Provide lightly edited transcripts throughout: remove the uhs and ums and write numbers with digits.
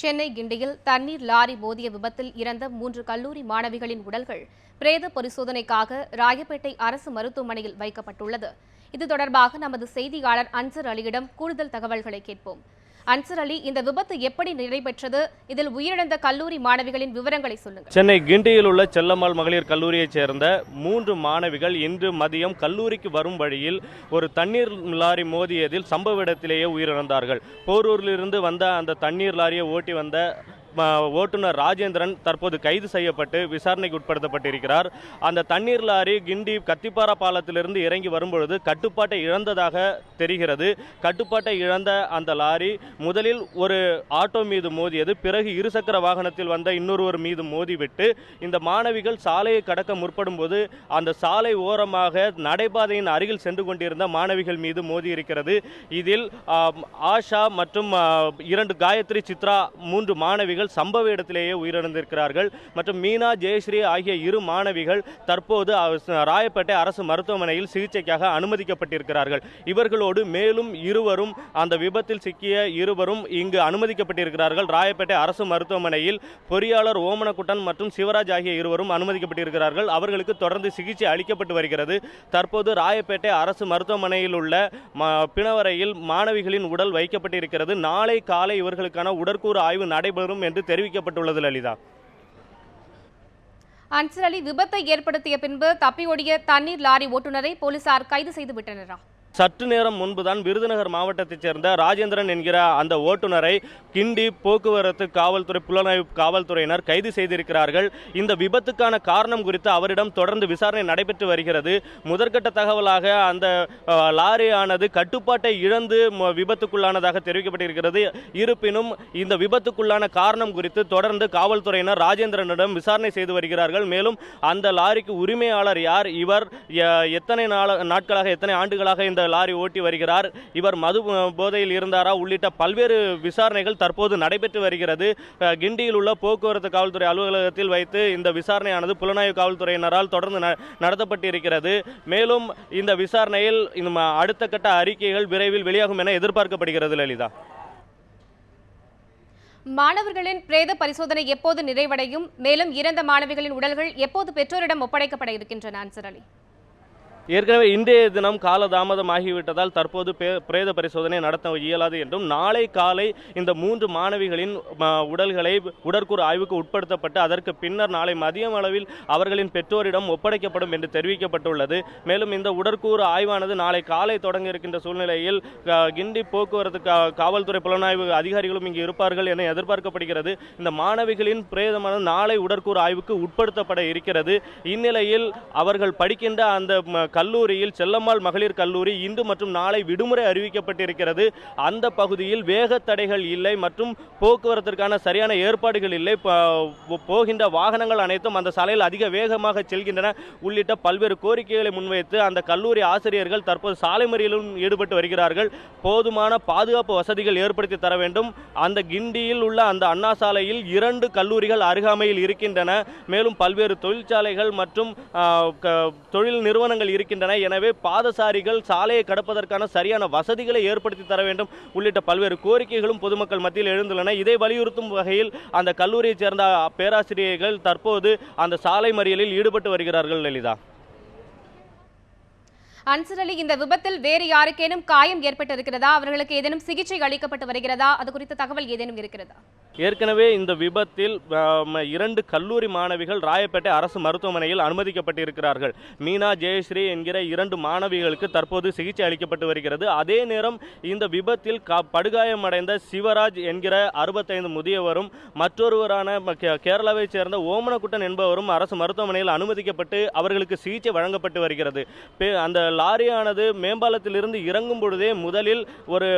சென்னை கிண்டியில் தண்ணீர் லாரி மோதிய விபத்தில் இறந்த 3 கல்லூரி மாணவிகளின் உடல்கள் பிரேத பரிசோதனைக்காக ராயப்பேட்டை அரசு மருத்துவமனையில் வைக்கப்பட்டுள்ளது. இது தொடர்பாக நமது செய்தியாளர் அன்சர் அலியிடம் கூடுதல் தகவல்களை கேட்போம். அன்சர் அலி, இந்த விபத்து எப்படி நடைபெற்றது? இதில் உயிரிழந்த கல்லூரி மாணவிகளின் விவரங்களை சொல்லுங்கள். சென்னை கிண்டியில் உள்ள செல்லம்மாள் மகளிர் கல்லூரியைச் சேர்ந்த 3 மாணவிகள் இன்று மதியம் கல்லூரிக்கு வரும் வழியில் ஒரு தண்ணீர் லாரி மோதியதில் சம்பவ இடத்திலேயே உயிரிழந்தார்கள். போரூரிலிருந்து வந்த அந்த தண்ணீர் லாரியை ஓட்டி வந்த ஓட்டுநர் ராஜேந்திரன் தற்போது கைது செய்யப்பட்டு விசாரணைக்கு உட்படுத்தப்பட்டிருக்கிறார். அந்த தண்ணீர் லாரி கிண்டி கத்திப்பாரா பாலத்திலிருந்து இறங்கி வரும்பொழுது கட்டுப்பாட்டை இழந்ததாக தெரிகிறது. கட்டுப்பாட்டை இழந்த அந்த லாரி முதலில் ஒரு ஆட்டோ மீது மோதியது. பிறகு இருசக்கர வாகனத்தில் வந்த இன்னொருவர் மீது மோதிவிட்டு இந்த மாணவிகள் சாலையை கடக்க முற்படும் போது அந்த சாலை ஓரமாக நடைபாதையின் அருகில் சென்று கொண்டிருந்த மாணவிகள் மீது மோதியிருக்கிறது. இதில் ஆஷா மற்றும் 2 காயத்ரி, சித்ரா 3 மாணவிகள் சம்பவ இடத்திலேயே உயிரிழந்திருக்கிறார்கள். மற்றும் மீனா, ஜெயஸ்ரீ ஆகிய 2 மாணவிகள் தற்போது ராயப்பேட்டை அரசு மருத்துவமனையில் சிகிச்சைக்காக அனுமதிக்கப்பட்டிருக்கிறார்கள். இவர்களோடு மேலும் 2 அந்த விபத்தில் சிக்கிய 2 இங்கு அனுமதிக்கப்பட்டிருக்கிறார்கள். ராயப்பேட்டை அரசு மருத்துவமனையில் பொறியாளர் ஓமனக்குட்டன் மற்றும் சிவராஜ் ஆகிய 2 அனுமதிக்கப்பட்டிருக்கிறார்கள். அவர்களுக்கு தொடர்ந்து சிகிச்சை அளிக்கப்பட்டு வருகிறது. தற்போது ராயப்பேட்டை அரசு மருத்துவமனையில் உள்ள பிணவரையில் மாணவிகளின் உடல் வைக்கப்பட்டிருக்கிறது. நாளை காலை இவர்களுக்கான உடற்கூறு ஆய்வு நடைபெறும் என்று தெரிவிக்கப்பட்டுள்ளது. லலிதா, அன்சர் அலி, விபத்தை ஏற்படுத்திய பின்பு தப்பியோடிய தண்ணீர் லாரி ஓட்டுநரை போலீசார் கைது செய்து விட்டனரா? சற்று நேரம் முன்புதான் விருதுநகர் மாவட்டத்தைச் சேர்ந்த ராஜேந்திரன் என்கிற அந்த ஓட்டுநரை கிண்டி போக்குவரத்து காவல்துறை, புலனாய்வு காவல்துறையினர் கைது செய்திருக்கிறார்கள். இந்த விபத்துக்கான காரணம் குறித்து அவரிடம் தொடர்ந்து விசாரணை நடைபெற்று வருகிறது. முதற்கட்ட தகவலாக அந்த லாரியானது கட்டுப்பாட்டை இழந்து விபத்துக்குள்ளானதாக தெரிவிக்கப்பட்டிருக்கிறது. இருப்பினும் இந்த விபத்துக்குள்ளான காரணம் குறித்து தொடர்ந்து காவல்துறையினர் ராஜேந்திரனிடம் விசாரணை செய்து வருகிறார்கள். மேலும் அந்த லாரிக்கு உரிமையாளர் யார், இவர் எத்தனை நாட்களாக, எத்தனை ஆண்டுகளாக இந்த லாரி ஓட்டி வருகிறார், இவர் மது போதையில் இருந்தாரா உள்ளிட்ட பல்வேறு விசாரணைகள் தற்போது நடைபெற்று வருகிறது. கிண்டியில் உள்ள போக்குவரத்து காவல்துறை அலுவலகத்தில் வைத்து இந்த விசாரணையானது புலனாய்வு காவல்துறையினரால் தொடர்ந்து நடத்தப்பட்டிருக்கிறது. மேலும் இந்த விசாரணையில் அடுத்த கட்ட அறிக்கைகள் விரைவில் வெளியாகும் என எதிர்பார்க்கப்படுகிறது. லலிதா, மாணவர்களின் பிரேத பரிசோதனை எப்போது நிறைவடையும்? மேலும் இறந்த மாணவிகளின் உடல்கள் எப்போது பெற்றோரிடம் ஒப்படைக்கப்பட இருக்கின்றன? அன்சர் அலி, ஏற்கனவே இன்றைய தினம் காலதாமதமாகிவிட்டதால் தற்போது பிரேத பரிசோதனை நடத்த இயலாது என்றும், நாளை காலை இந்த 3 மாணவிகளின் உடல்களை உடற்கூறு ஆய்வுக்கு உட்படுத்தப்பட்டு அதற்கு பின்னர் நாளை மதியம் அளவில் அவர்களின் பெற்றோரிடம் ஒப்படைக்கப்படும் என்று தெரிவிக்கப்பட்டுள்ளது. மேலும் இந்த உடற்கூறு ஆய்வானது நாளை காலை தொடங்க இருக்கின்ற சூழ்நிலையில் கிண்டி போக்குவரத்து காவல்துறை புலனாய்வு அதிகாரிகளும் இங்கு இருப்பார்கள் என எதிர்பார்க்கப்படுகிறது. இந்த மாணவிகளின் பிரேதமானது நாளை உடற்கூறு ஆய்வுக்கு உட்படுத்தப்பட இருக்கிறது. இந்நிலையில் அவர்கள் படிக்கின்ற அந்த கல்லூரியில், செல்லம்மாள் மகளிர் கல்லூரி, இன்று மற்றும் நாளை விடுமுறை அறிவிக்கப்பட்டிருக்கிறது. அந்த பகுதியில் வேக தடைகள் இல்லை மற்றும் போக்குவரத்திற்கான சரியான ஏற்பாடுகள் இல்லை. போகின்ற வாகனங்கள் அனைத்தும் அந்த சாலையில் அதிக வேகமாக செல்கின்றன உள்ளிட்ட பல்வேறு கோரிக்கைகளை முன்வைத்து அந்த கல்லூரி ஆசிரியர்கள் தற்போது சாலை மறியலிலும் ஈடுபட்டு வருகிறார்கள். போதுமான பாதுகாப்பு வசதிகள் ஏற்படுத்தி தர வேண்டும். அந்த கிண்டியில் உள்ள அந்த அண்ணா சாலையில் 2 கல்லூரிகள் அருகாமையில் இருக்கின்றன. மேலும் பல்வேறு தொழிற்சாலைகள் மற்றும் தொழில் நிறுவனங்கள் இருக்கின்றன. எனவே பாதசாரிகள் சாலையை கடப்பதற்கான சரியான வசதிகளை ஏற்படுத்தி தர வேண்டும் உள்ளிட்ட பல்வேறு கோரிக்கைகளும் பொதுமக்கள் மத்தியில் எழுந்துள்ளன. இதை வலியுறுத்தும் வகையில் அந்த கல்லூரியைச் சேர்ந்த பேராசிரியர்கள் தற்போது அந்த சாலை மறியலில் ஈடுபட்டு வருகிறார்கள். லலிதா, அன்சர் அலி, இந்த விபத்தில் வேறு யாருக்கேனும் காயம் ஏற்பட்டிருக்கிறதா? அவர்களுக்கு ஏதேனும் சிகிச்சை அளிக்கப்பட்டு வருகிறதா? அது குறித்த தகவல் ஏதேனும் இருக்கிறதா? ஏற்கனவே இந்த விபத்தில் 2 கல்லூரி மாணவிகள் ராயப்பேட்டை அரசு மருத்துவமனையில் அனுமதிக்கப்பட்டிருக்கிறார்கள். மீனா, ஜெயஸ்ரீ என்கிற 2 மாணவிகளுக்கு தற்போது சிகிச்சை அளிக்கப்பட்டு வருகிறது. அதே நேரம் இந்த விபத்தில் படுகாயமடைந்த சிவராஜ் என்கிற 65 முதியவரும் மற்றொருவரான கேரளாவைச் சேர்ந்த ஓமனக்குட்டன் என்பவரும் அரசு மருத்துவமனையில் அனுமதிக்கப்பட்டு அவர்களுக்கு சிகிச்சை வழங்கப்பட்டு வருகிறது. அந்த லாரியானது மேம்பாலத்திலிருந்து இறங்கும் பொழுதே முதலில் ஒரு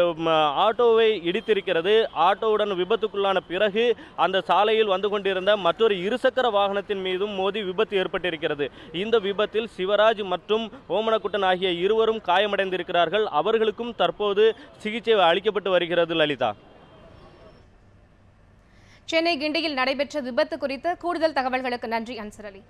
ஆட்டோவை இடித்திருக்கிறது. ஆட்டோவுடன் விபத்துக்குள்ளான பிறகு அந்த சாலையில் வந்து கொண்டிருந்த மற்றொரு இருசக்கர வாகனத்தின் மீதும் மோதி விபத்து ஏற்பட்டிருக்கிறது. இந்த விபத்தில் சிவராஜ் மற்றும் ஓமனக்குட்டன் ஆகிய 2 காயமடைந்திருக்கிறார்கள். அவர்களுக்கும் தற்போது சிகிச்சை அளிக்கப்பட்டு வருகிறது. லலிதா, சென்னை கிண்டியில் நடைபெற்ற விபத்து குறித்து கூடுதல் தகவல்களுக்கு நன்றி அன்சர் அலி.